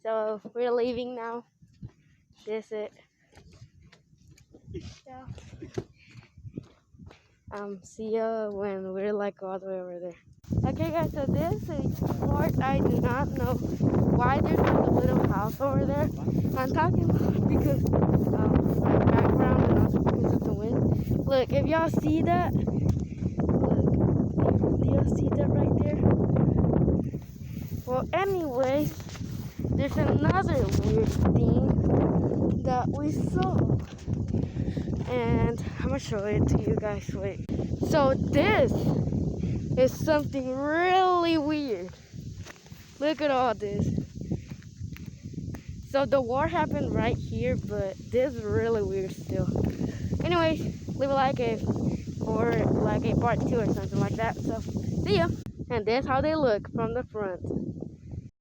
So we're leaving now. This it. Yeah. See ya when we're like all the way over there. Okay guys, so this is part I do not know why there's like a little house over there. I'm talking because my background and also because of the wind. Look, if y'all see that, look, do y'all see that right there? Well, anyways, there's another weird thing that we saw. And I'm gonna show it to you guys, wait. So this is something really weird. Look at all this. So the war happened right here, but this is really weird still. Anyways, leave a like or like a part 2 or something like that. So see ya. And that's how they look from the front.